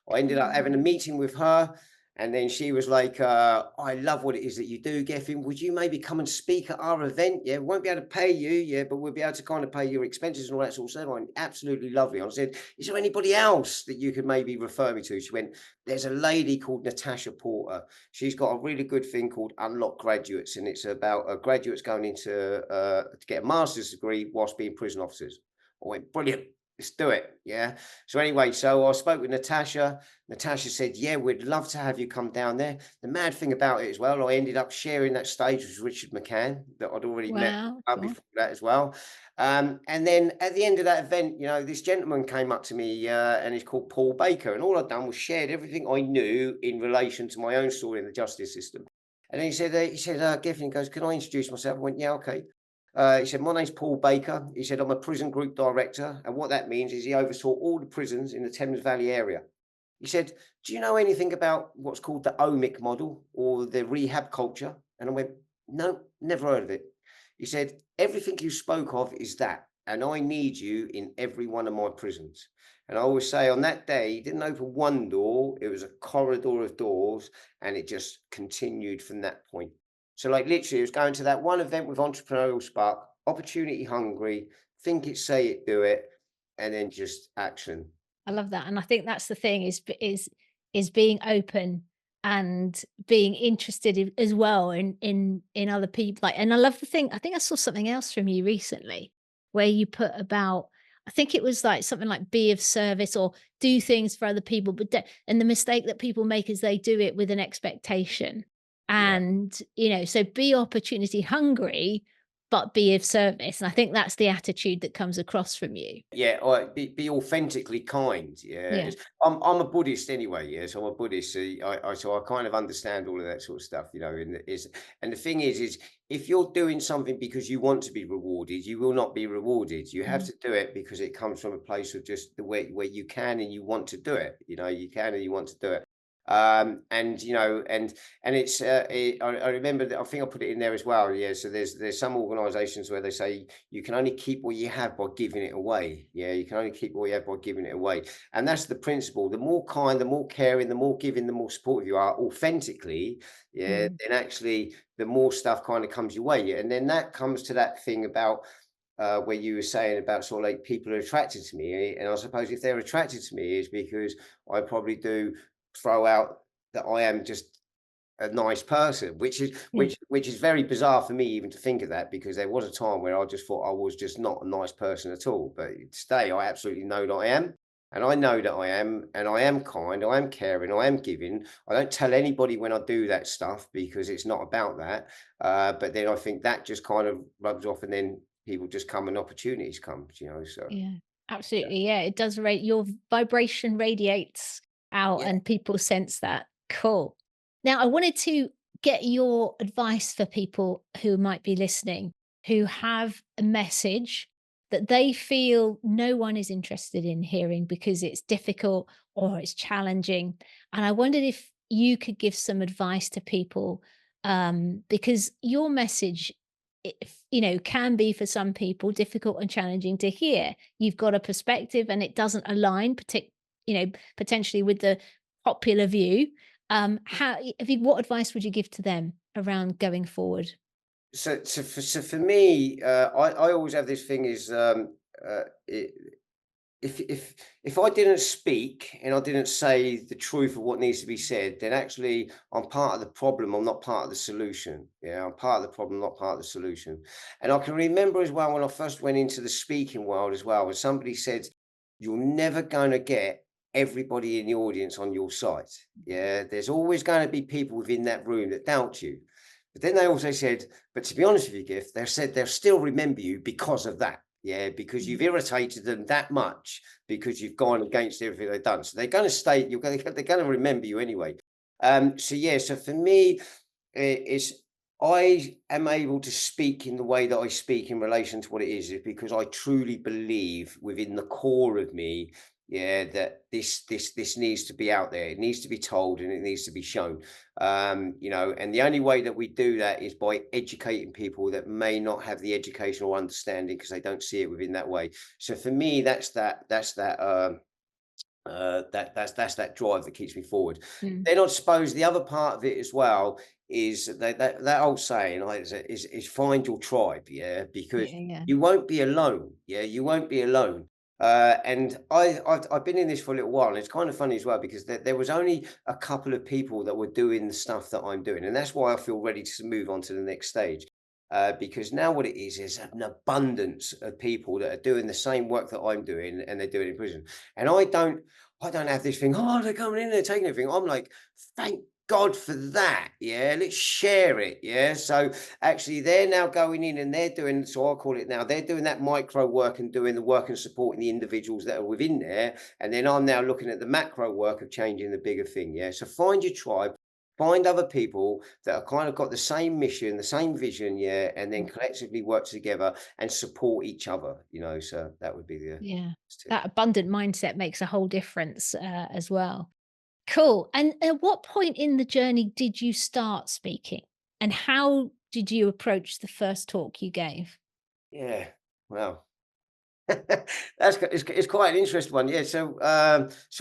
I ended up having a meeting with her, and then she was like, "I love what it is that you do, Gethin. Would you maybe come and speak at our event? Yeah, we won't be able to pay you, yeah, but we'll be able to kind of pay your expenses and all that sort of stuff." And absolutely lovely. I said, "Is there anybody else that you could maybe refer me to?" She went, "There's a lady called Natasha Porter. She's got a really good thing called Unlock Graduates, and it's about graduates going into to get a master's degree whilst being prison officers." I went, "Brilliant. Let's do it." Yeah. So anyway, so I spoke with Natasha. Natasha said, "Yeah, we'd love to have you come down there." The mad thing about it as well, I ended up sharing that stage with Richard McCann that I'd already met Wow, cool. before that as well. And then at the end of that event, this gentleman came up to me and he's called Paul Baker. And all I'd done was shared everything I knew in relation to my own story in the justice system. And then he said, Gethin goes, "Can I introduce myself?" I went, "Yeah, okay." He said, "My name's Paul Baker." He said, "I'm a prison group director. And what that means is he oversaw all the prisons in the Thames Valley area." He said, "Do you know anything about what's called the OMIC model or the rehab culture?" And I went, "No, never heard of it." He said, "Everything you spoke of is that. And I need you in every one of my prisons." And I always say on that day, he didn't open one door, it was a corridor of doors, and it just continued from that point. So, like, literally, it was going to that one event with Entrepreneurial Spark, opportunity hungry, think it, say it, do it, and then just action. I love that, and I think that's the thing is being open and being interested in, as well in other people. Like, and I love the thing. I think I saw something else from you recently where you put about. I think it was like something like be of service or do things for other people, but and the mistake that people make is they do it with an expectation, Yeah. and so be opportunity hungry, but be of service. And I think that's the attitude that comes across from you. Yeah, or be authentically kind. Yeah, Yeah. I'm a Buddhist anyway. Yeah, so I'm a Buddhist. So I kind of understand all of that sort of stuff. And the thing is if you're doing something because you want to be rewarded, you will not be rewarded. You have Mm. to do it because it comes from a place of just the way where you can and you want to do it. You can and you want to do it. And it's I remember that I think I put it in there as well. Yeah, so there's some organisations where they say you can only keep what you have by giving it away. Yeah, you can only keep what you have by giving it away. And that's the principle. The more kind, the more caring, the more giving, the more supportive you are authentically, yeah, Mm. then actually the more stuff kind of comes your way. Yeah. And then that comes to that thing about where you were saying about sort of like people are attracted to me. And I suppose if they're attracted to me is because I probably do throw out that I am just a nice person, which is Yeah. very bizarre for me even to think of that, because there was a time where I just thought I was just not a nice person at all. But today I absolutely know that I am. And I know that I am, and I am kind, I am caring, I am giving. I don't tell anybody when I do that stuff because it's not about that. But then I think that just kind of rubs off, and then people just come and opportunities come, So Yeah, yeah. absolutely. Yeah, it does rate your vibration radiates out Yeah. and people sense that. Cool. Now, I wanted to get your advice for people who might be listening who have a message that they feel no one is interested in hearing because it's difficult or it's challenging. And I wondered if you could give some advice to people because your message can be for some people difficult and challenging to hear. You've got a perspective and it doesn't align potentially with the popular view. What advice would you give to them around going forward? So for me, I always have this thing is uh, i- if I didn't speak and I didn't say the truth of what needs to be said, then actually I'm part of the problem. I'm not part of the solution. Yeah, I'm part of the problem, not part of the solution. And I can remember as well when I first went into the speaking world as well, when somebody said, "You're never going to get everybody in the audience on your side. Yeah, there's always going to be people within that room that doubt you." But then they also said, "But to be honest with you, Gift, they said they'll still remember you because of that." yeah, because you've irritated them that much because you've gone against everything they've done. So they're going to stay. They're going to remember you anyway. So yeah. So for me, it's I am able to speak in the way that I speak in relation to what it is because I truly believe within the core of me, yeah, that this needs to be out there. It needs to be told and it needs to be shown. And the only way that we do that is by educating people that may not have the educational understanding because they don't see it within that way. So for me, that's that drive that keeps me forward. Mm. Then I suppose the other part of it as well is that old saying like, is find your tribe, yeah, because Yeah, yeah. you won't be alone, yeah, you won't be alone. And I've been in this for a little while, and it's kind of funny as well because there was only a couple of people that were doing the stuff that I'm doing, and that's why I feel ready to move on to the next stage. Because now what it is an abundance of people that are doing the same work that I'm doing, and they're doing it in prison. And I don't have this thing, oh, they're coming in, they're taking everything. I'm like, thank God for that. Yeah, let's share it. Yeah. So actually, they're now going in and they're doing, so I call it now, they're doing that micro work and doing the work and supporting the individuals that are within there. And then I'm now looking at the macro work of changing the bigger thing. Yeah. So find your tribe. Find other people that are kind of got the same mission, the same vision, yeah, and then Mm. collectively work together and support each other, so that would be the Yeah. tip. That abundant mindset makes a whole difference as well. Cool. And at what point in the journey did you start speaking? And how did you approach the first talk you gave? Yeah, wow. It's quite an interesting one. Yeah. So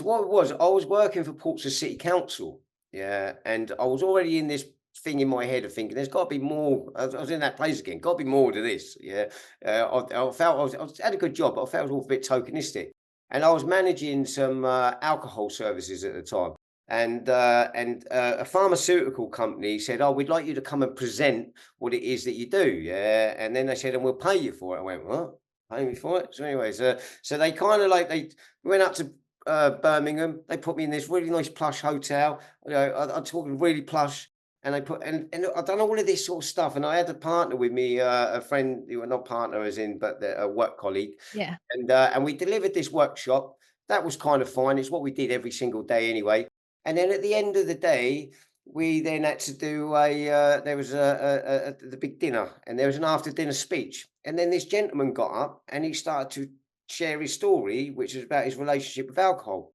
what it was, I was working for Portsmouth City Council. Yeah, and I was already in this thing in my head of thinking there's got to be more. I was in that place again. Got to be more to this. Yeah. I felt I had a good job, but I felt it was all a bit tokenistic. And I was managing some alcohol services at the time. And a pharmaceutical company said, "Oh, we'd like you to come and present what it is that you do." Yeah. And then they said, "And we'll pay you for it." I went, "What? Pay me for it?" So anyways, so they kind of like they went up to Birmingham. They put me in this really nice plush hotel. I'm talking really plush. And they put and I've done all of this sort of stuff. And I had a partner with me, a friend, who were not partner as in, but a work colleague. Yeah. And we delivered this workshop. That was kind of fine. It's what we did every single day anyway. And then at the end of the day, we then had to do there was the big dinner, and there was an after dinner speech. And then this gentleman got up and he started to share his story, which was about his relationship with alcohol.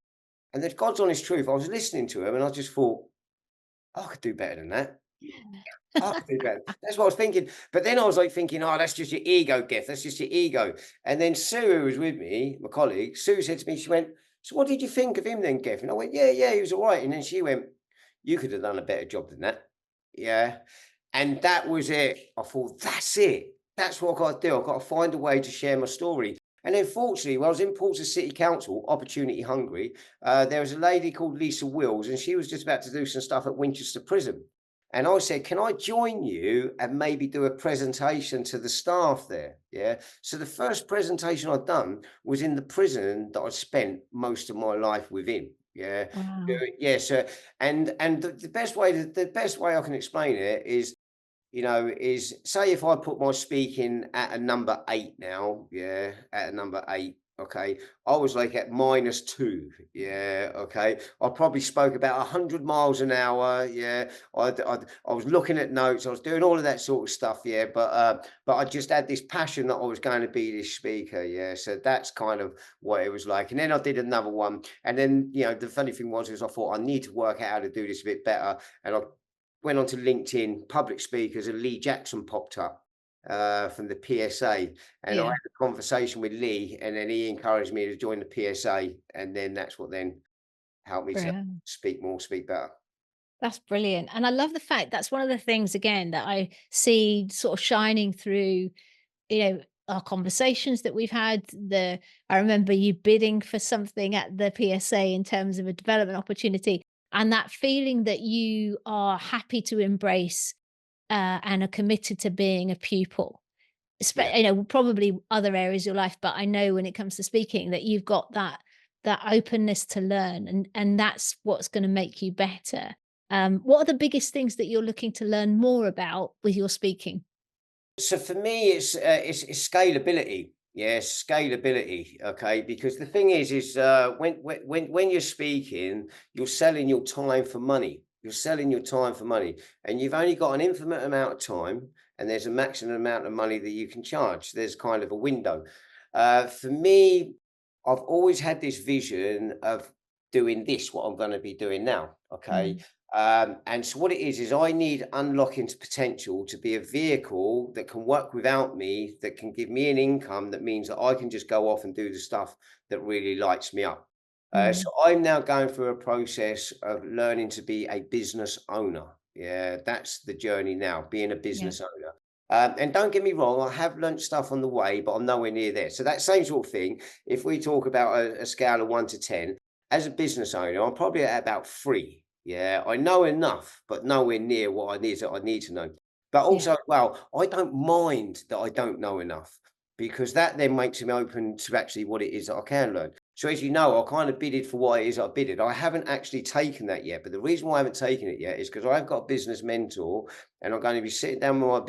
And the God's honest truth, I was listening to him and I just thought, I could do better than that. I could do better. That's what I was thinking. But then I was like thinking, oh, that's just your ego, Geth. That's just your ego. And then Sue, who was with me, my colleague, Sue said to me, she went, "So what did you think of him then, Geth?" And I went, "Yeah, yeah, he was all right." And then she went, "You could have done a better job than that." Yeah. And that was it. I thought, that's it. That's what I've got to do. I've got to find a way to share my story. And then fortunately, when I was in Portsmouth City Council, opportunity hungry, there was a lady called Lisa Wills, and she was just about to do some stuff at Winchester Prison. And I said, "Can I join you and maybe do a presentation to the staff there?" Yeah. So the first presentation I'd done was in the prison that I spent most of my life within. Yeah. Wow. Yeah. So, and the best way I can explain it is say if I put my speaking at a number 8 now, yeah, at a number 8, okay, I was like at -2, yeah, okay. I probably spoke about 100 miles an hour, yeah. I was looking at notes, I was doing all of that sort of stuff, yeah, but I just had this passion that I was going to be this speaker, yeah. So that's kind of what it was like. And then I did another one, and then the funny thing was is I thought I need to work out how to do this a bit better, and I went onto LinkedIn, public speakers, and Lee Jackson popped up from the PSA. And I had Yeah. a conversation with Lee, and then he encouraged me to join the PSA. And then that's what then helped me to Brilliant. speak more, speak better. That's brilliant. And I love the fact that's one of the things again that I see sort of shining through, our conversations that we've had. I remember you bidding for something at the PSA in terms of a development opportunity, and that feeling that you are happy to embrace and are committed to being a pupil. Yeah. Probably other areas of your life, but I know when it comes to speaking that you've got that openness to learn, and that's what's going to make you better. What are the biggest things that you're looking to learn more about with your speaking? So for me, it's scalability. Yeah, scalability. Okay, because the thing is, when you're speaking, you're selling your time for money. You're selling your time for money, and you've only got an infinite amount of time, and there's a maximum amount of money that you can charge. There's kind of a window. For me, I've always had this vision of doing this, what I'm going to be doing now. Okay, Mm, and so what it is I need unlocking to potential to be a vehicle that can work without me, that can give me an income that means that I can just go off and do the stuff that really lights me up. So mm, I'm now going through a process of learning to be a business owner. Yeah, that's the journey now, being a yeah, business owner. And don't get me wrong, I have learnt stuff on the way, but I'm nowhere near there. So that same sort of thing, if we talk about a scale of 1 to 10, as a business owner, I'm probably at about 3. Yeah, I know enough, but nowhere near what I need to know. But yeah, also, well, I don't mind that I don't know enough because that then makes me open to actually what it is that I can learn. So as you know, I kind of bidded for what it is I bidded. I haven't actually taken that yet, but the reason why I haven't taken it yet is because I've got a business mentor, and I'm going to be sitting down with my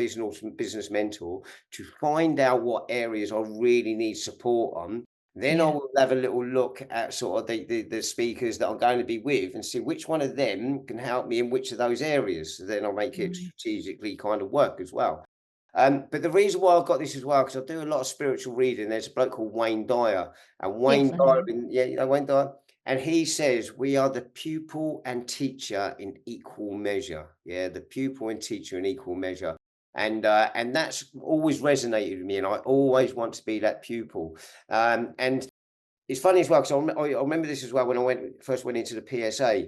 business mentor to find out what areas I really need support on. Then I yeah, will have a little look at sort of the speakers that I'm going to be with and see which one of them can help me in which of those areas. So then I'll make it right. strategically kind of work as well. But the reason why I've got this as well, because I do a lot of spiritual reading. There's a bloke called Wayne Dyer, and Yes, Wayne I Dyer, know. yeah, you know Wayne Dyer, and he says we are the pupil and teacher in equal measure. Yeah, the pupil and teacher in equal measure, and that's always resonated with me, and I always want to be that pupil. And it's funny as well because I remember this as well when I first went into the PSA.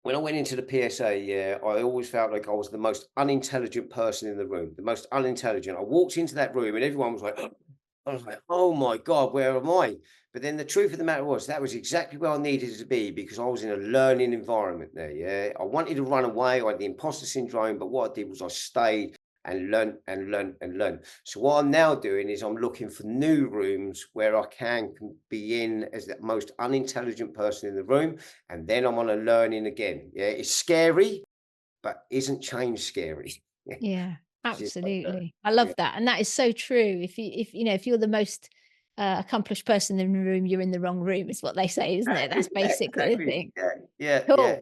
When I went into the PSA, yeah, I always felt like I was the most unintelligent person in the room, the most unintelligent. I walked into that room and everyone was like, I was like, oh my God, where am I? But then the truth of the matter was that was exactly where I needed to be because I was in a learning environment there. Yeah. I wanted to run away. I had the imposter syndrome, but what I did was I stayed and learned and learned and learned. So what I'm now doing is I'm looking for new rooms where I can be in as the most unintelligent person in the room, and then I'm on a learning again. Yeah, it's scary, but isn't change scary? Yeah, It's just like that. absolutely. I Yeah. love that, and that is so true. If you know, if you're the most, accomplished person in the room, you're in the wrong room, is what they say, isn't it? Exactly, That's yeah, basically the exactly. thing. Yeah, yeah, yeah. Cool.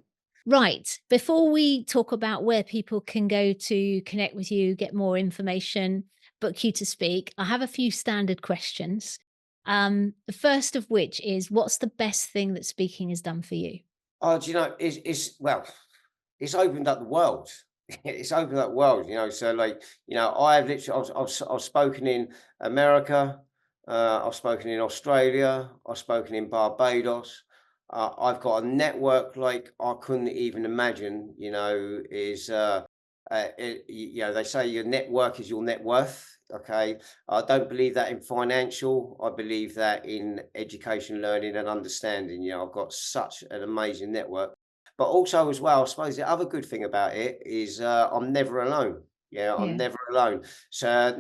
Right. Before we talk about where people can go to connect with you, get more information, book you to speak, I have a few standard questions. The first of which is, what's the best thing that speaking has done for you? Oh, do you know, it's well, it's opened up the world. It's opened up the world, so, like, I've literally I've spoken in America, I've spoken in Australia, I've spoken in Barbados. I've got a network like I couldn't even imagine, they say your network is your net worth, okay? I don't believe that in financial. I believe that in education, learning, and understanding. I've got such an amazing network. But also as well, I suppose the other good thing about it is, I'm never alone. Yeah, I'm Yeah. never alone. So,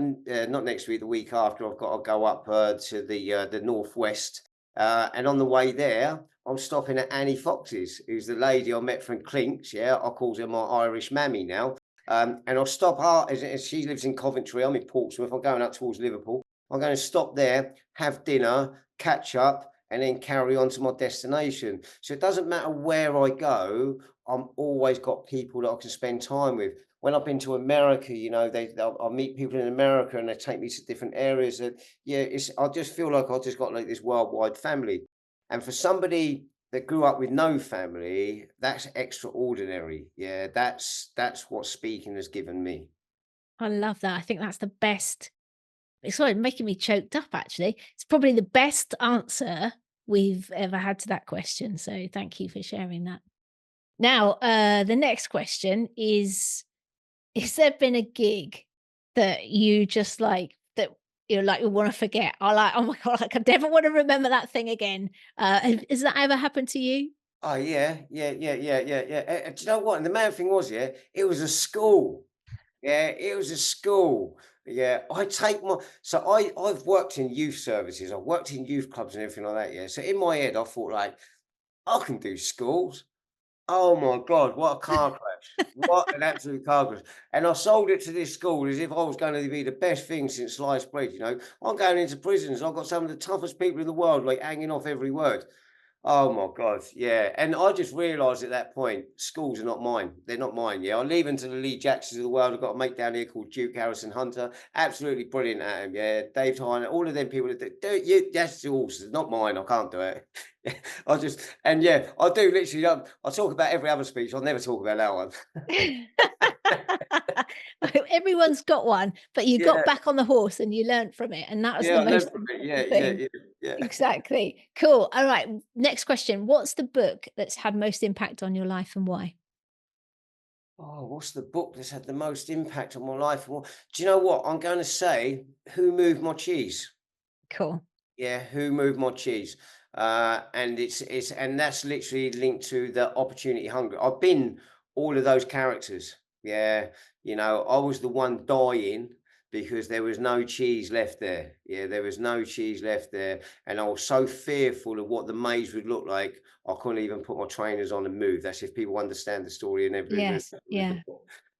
not next week, the week after, I've got to go up to the northwest, and on the way there, I'm stopping at Annie Fox's, who's the lady I met from Clinks. Yeah, I calls her my Irish mammy now. And I'll stop her as she lives in Coventry. I'm in Portsmouth. I'm going up towards Liverpool. I'm going to stop there, have dinner, catch up, and then carry on to my destination. So it doesn't matter where I go, I'm always got people that I can spend time with. When I've been to America, I'll meet people in America and they take me to different areas. And yeah, I just feel like I just got like this worldwide family. And for somebody that grew up with no family, that's extraordinary. Yeah, that's what speaking has given me. I love that. I think that's the best. It's sort of making me choked up, actually. It's probably the best answer we've ever had to that question. So thank you for sharing that. Now, the next question is there been a gig that you just like that you're like you want to forget? I like, oh my God, like I never want to remember that thing again. Has that ever happened to you? Oh yeah, yeah, yeah, yeah, yeah, yeah. Do you know what? And the main thing was, yeah, it was a school. Yeah, it was a school. Yeah, I've worked in youth services. I've worked in youth clubs and everything like that. Yeah, so in my head, I thought like I can do schools. Oh my God, what a car crash. What an absolute car crash. And I sold it to this school as if I was going to be the best thing since sliced bread, you know. I'm going into prisons. I've got some of the toughest people in the world, like hanging off every word. Oh my God, yeah. And I just realised at that point, schools are not mine. They're not mine. Yeah, I leave them to the Lee Jacksons of the world. I've got a mate down here called Duke Harrison Hunter. Absolutely brilliant at him. Yeah, Dave Tyner, all of them people that do you. That's yours. It's not mine. I can't do it. I just and yeah, I do literally. I talk about every other speech. I'll never talk about that one. Everyone's got one, but you got Yeah, back on the horse and you learnt from it, and that was yeah. the I learned most from it. Yeah, important yeah, thing. yeah, yeah. Exactly. Cool. All right. Next question. What's the book that's had most impact on your life and why? Oh, what's the book that's had the most impact on my life? Well, do you know what? I'm going to say Who Moved My Cheese? Cool. Yeah, Who Moved My Cheese? And it's and that's literally linked to the opportunity hunger. I've been all of those characters. Yeah, you know, I was the one dying because there was no cheese left there. Yeah, there was no cheese left there, and I was so fearful of what the maze would look like. I couldn't even put my trainers on and move. That's if people understand the story and everything. Yes. Yeah.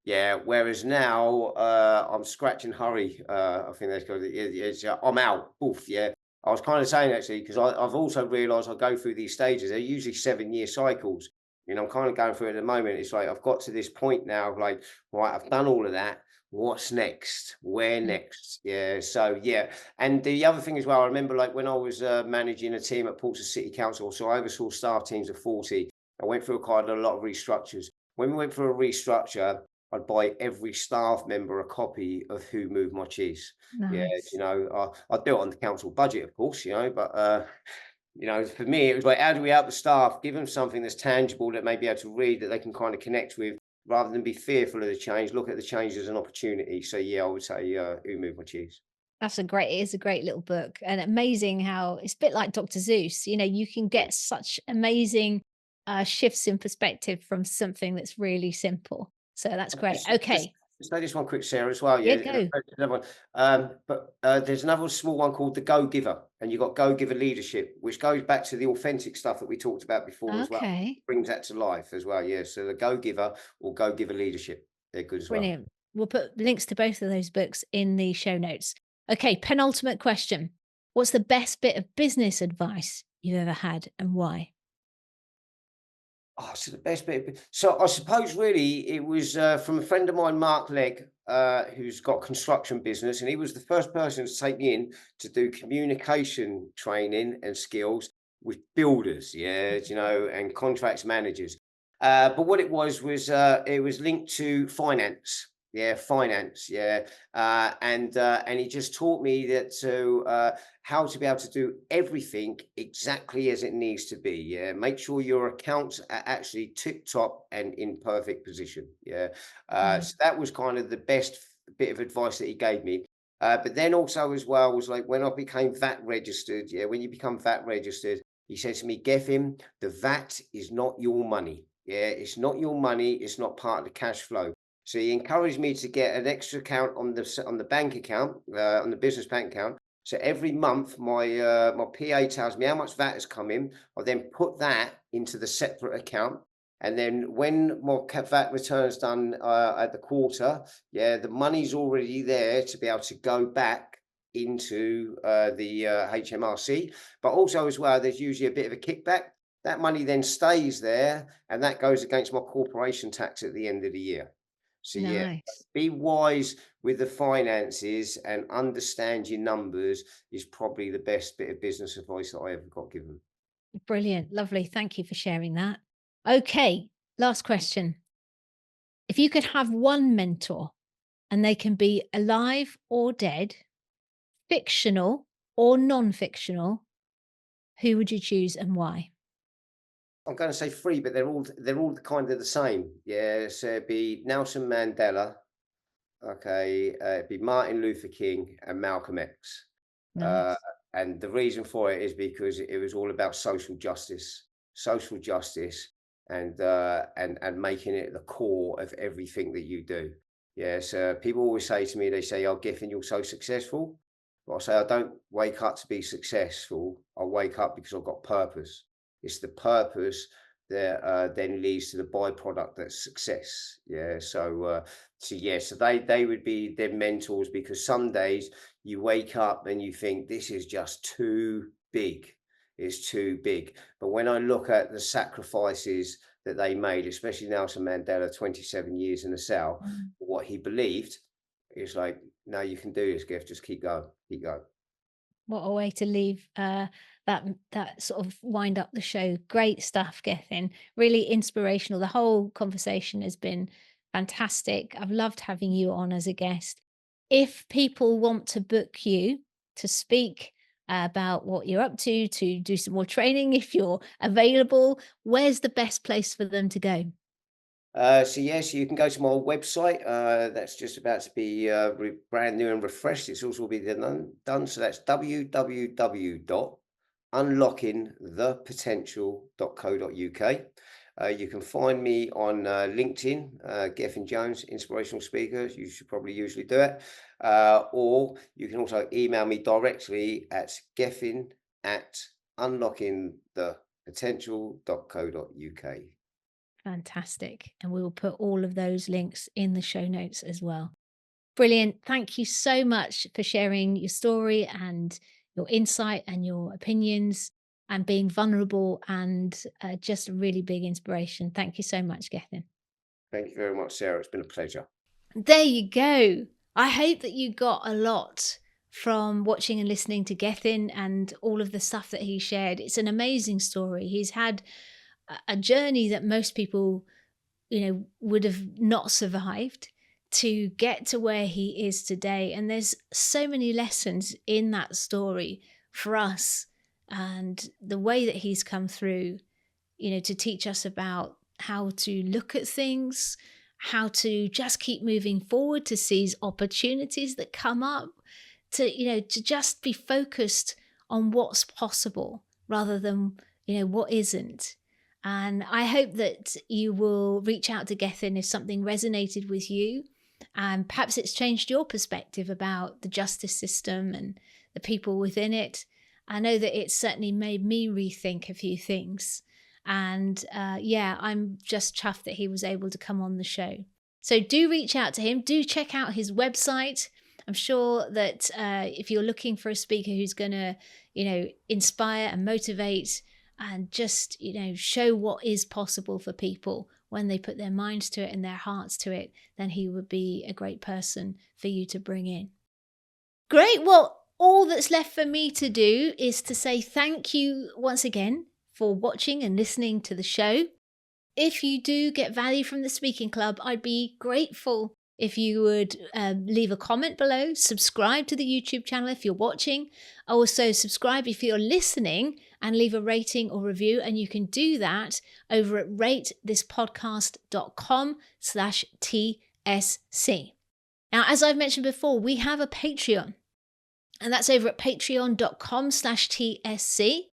Yeah, whereas now, I'm scratch and hurry, I think that's called it. It's, I'm out. Oof, yeah. I was kind of saying actually, because I've also realised I go through these stages. They're usually 7-year cycles. You know, I'm kind of going through it at the moment. It's like I've got to this point now, like, right, I've done all of that. What's next? Where Mm. next? Yeah. So yeah. And the other thing as well, I remember like when I was managing a team at Portsmouth City Council, so I oversaw staff teams of 40. I went through quite a lot of restructures. When we went through a restructure, I'd buy every staff member a copy of Who Moved My Cheese. Yeah, you Nice. know, I'd do it on the council budget, of course, you know, but you know, for me, it was like, how do we help the staff? Give them something that's tangible that may be able to read that they can kind of connect with, rather than be fearful of the change. Look at the change as an opportunity. So yeah, I would say, Who Moved My Cheese? It is a great little book, and amazing how it's a bit like Dr. Seuss. You know, you can get such amazing shifts in perspective from something that's really simple. So that's great. Just Okay. say this one quick, Sarah, as well. Yeah, Yeah, go. another one. But there's another small one called the Go Giver, and you've got Go Giver leadership, which goes back to the authentic stuff that we talked about before as well. Okay. Brings that to life as well. Yeah. So the Go Giver or Go Giver leadership, they're good as well. Brilliant. We'll put links to both of those books in the show notes. Okay, penultimate question. What's the best bit of business advice you've ever had and why? Oh, so the best bit. So I suppose really it was from a friend of mine, Mark Legg, who's got construction business, and he was the first person to take me in to do communication training and skills with builders, yeah, you know, and contracts managers. But what it was linked to finance. Yeah, finance. Yeah, and he just taught me that how to be able to do everything exactly as it needs to be. Yeah, make sure your accounts are actually tip top and in perfect position. Yeah, Nice. so that was kind of the best bit of advice that he gave me. But then also as well was like when I became VAT registered. Yeah, when you become VAT registered, he said to me, "Gethin, the VAT is not your money. Yeah, it's not your money. It's not part of the cash flow." So he encouraged me to get an extra account on the bank account, on the business bank account. So every month, my PA tells me how much VAT has come in. I then put that into the separate account, and then when my VAT return's done at the quarter, yeah, the money's already there to be able to go back into the HMRC. But also as well, there's usually a bit of a kickback. That money then stays there, and that goes against my corporation tax at the end of the year. So yeah, Nice. be wise with the finances and understand your numbers is probably the best bit of business advice that I ever got given. Brilliant. Lovely. Thank you for sharing that. Okay, last question. If you could have one mentor and they can be alive or dead, fictional or non fictional, who would you choose and why? I'm going to say three, but they're all kind of the same. Yeah, so it'd be Nelson Mandela. Okay, it'd be Martin Luther King and Malcolm X. Uh, Nice. and the reason for it is because it was all about social justice, and making it the core of everything that you do. Yes, people always say to me, they say, "Oh, Giffen, you're so successful." But I say, I don't wake up to be successful. I wake up because I've got purpose. It's the purpose that then leads to the byproduct that's success. Yeah. So they would be their mentors, because some days you wake up and you think this is just too big. It's too big. But when I look at the sacrifices that they made, especially Nelson Mandela, 27 years in the cell, Mm. what he believed, it's like, no, you can do this, Gift. Just keep going, keep going. What a way to leave that sort of wind up the show. Great stuff, Gethin. Really inspirational. The whole conversation has been fantastic. I've loved having you on as a guest. If people want to book you to speak about what you're up to do some more training, if you're available, where's the best place for them to go? So you can go to my website. That's just about to be brand new and refreshed. It's also be done. So that's www.unlockingthepotential.co.uk. You can find me on LinkedIn, Gethin Jones, inspirational speaker. You should probably usually do it. Or you can also email me directly at gethin@unlockingthepotential.co.uk. Fantastic. And we will put all of those links in the show notes as well. Brilliant. Thank you so much for sharing your story and your insight and your opinions and being vulnerable and just a really big inspiration. Thank you so much, Gethin. Thank you very much, Sarah. It's been a pleasure. There you go. I hope that you got a lot from watching and listening to Gethin and all of the stuff that he shared. It's an amazing story. He's had a journey that most people, would have not survived to get to where he is today. And there's so many lessons in that story for us and the way that he's come through, to teach us about how to look at things, how to just keep moving forward, to seize opportunities that come up, to just be focused on what's possible rather than, what isn't. And I hope that you will reach out to Gethin if something resonated with you. And perhaps it's changed your perspective about the justice system and the people within it. I know that it's certainly made me rethink a few things. And I'm just chuffed that he was able to come on the show. So do reach out to him. Do check out his website. I'm sure that if you're looking for a speaker who's going to, inspire and motivate and just, show what is possible for people when they put their minds to it and their hearts to it, then he would be a great person for you to bring in. Great. Well, all that's left for me to do is to say thank you once again for watching and listening to the show. If you do get value from the Speaking Club, I'd be grateful if you would leave a comment below, subscribe to the YouTube channel if you're watching. Also subscribe if you're listening and leave a rating or review. And you can do that over at ratethispodcast.com/TSC. Now, as I've mentioned before, we have a Patreon, and that's over at patreon.com/TSC.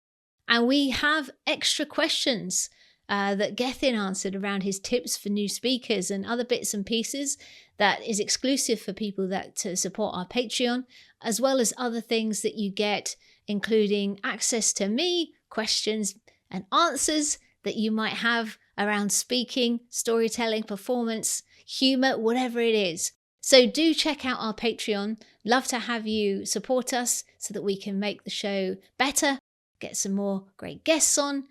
And we have extra questions that Gethin answered around his tips for new speakers and other bits and pieces that is exclusive for people that support our Patreon, as well as other things that you get, including access to me, questions and answers that you might have around speaking, storytelling, performance, humor, whatever it is. So do check out our Patreon. Love to have you support us so that we can make the show better, get some more great guests on,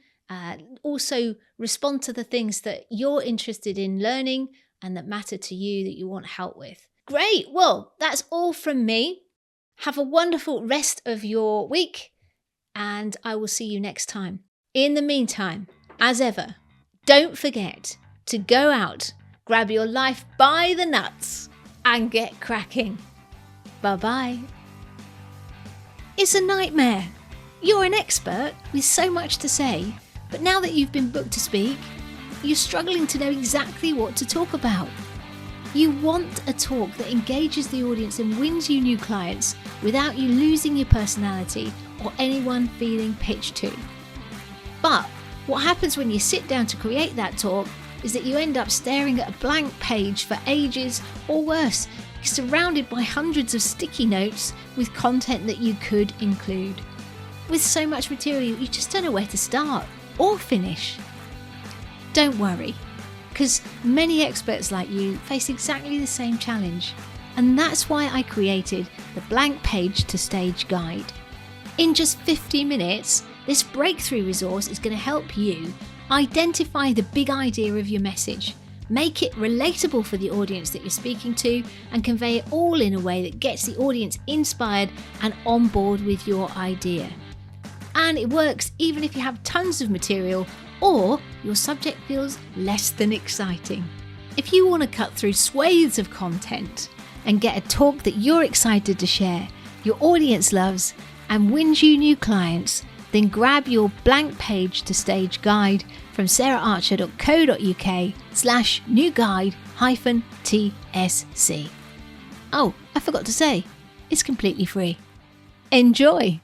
also respond to the things that you're interested in learning and that matter to you, that you want help with. Great. Well, that's all from me. Have a wonderful rest of your week, and I will see you next time. In the meantime, as ever, don't forget to go out, grab your life by the nuts, and get cracking. Bye-bye. It's a nightmare. You're an expert with so much to say, but now that you've been booked to speak, you're struggling to know exactly what to talk about. You want a talk that engages the audience and wins you new clients without you losing your personality or anyone feeling pitched to. But what happens when you sit down to create that talk is that you end up staring at a blank page for ages, or worse, surrounded by hundreds of sticky notes with content that you could include. With so much material, you just don't know where to start or finish. Don't worry, because many experts like you face exactly the same challenge. And that's why I created the Blank Page to Stage Guide. In just 50 minutes, this breakthrough resource is going to help you identify the big idea of your message, make it relatable for the audience that you're speaking to, and convey it all in a way that gets the audience inspired and on board with your idea. And it works even if you have tons of material or your subject feels less than exciting. If you want to cut through swathes of content and get a talk that you're excited to share, your audience loves, and wins you new clients, then grab your Blank Page to Stage Guide from saraharcher.co.uk/new guide-TSC. Oh, I forgot to say, it's completely free. Enjoy!